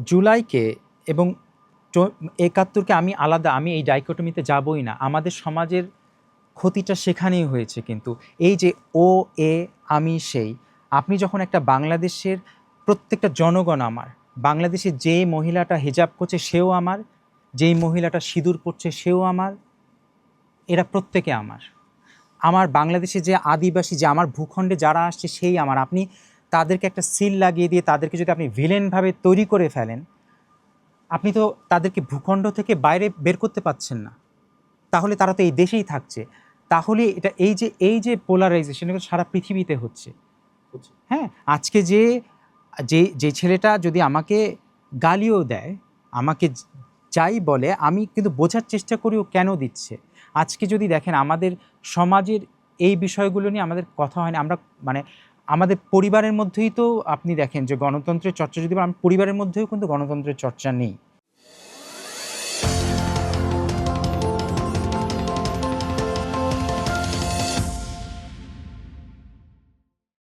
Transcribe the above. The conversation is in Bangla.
জুলাইকে এবং ৭১কে আমি আলাদা, আমি এই ডাইকোটমিতে যাবই না। আমাদের সমাজের ক্ষতিটা সেখানেই হয়েছে। কিন্তু এই যে ও এ আমি সেই, আপনি যখন একটা বাংলাদেশের প্রত্যেকটা জনগণ আমার, বাংলাদেশে যে মহিলাটা হিজাব করছে সেও আমার, যেই মহিলাটা সিঁদুর পরছে সেও আমার, এরা প্রত্যেকে আমার। আমার বাংলাদেশে যে আদিবাসী, যে আমার ভূখণ্ডে যারা আসছে সেই আমার। আপনি তাদেরকে একটা সিল লাগিয়ে দিয়ে তাদেরকে যদি আপনি ভিলেনভাবে তৈরি করে ফেলেন, আপনি তো তাদেরকে ভূখণ্ড থেকে বাইরে বের করতে পারছেন না। তাহলে তারা তো এই দেশেই থাকছে। তাহলে এটা এই যে পোলারাইজেশন এগুলো সারা পৃথিবীতে হচ্ছে। হ্যাঁ, আজকে যে যে যে ছেলেটা যদি আমাকে গালিও দেয়, আমাকে যাই বলে, আমি কিন্তু বোঝার চেষ্টা করি ও কেন দিচ্ছে। আজকে যদি দেখেন আমাদের সমাজের এই বিষয়গুলো নিয়ে আমাদের কথা হয় না। আমরা মানে আমাদের পরিবারের মধ্যেই তো আপনি দেখেন যে গণতন্ত্রের চর্চা যদি পরিবারের মধ্যেও কিন্তু গণতন্ত্রের চর্চা নেই।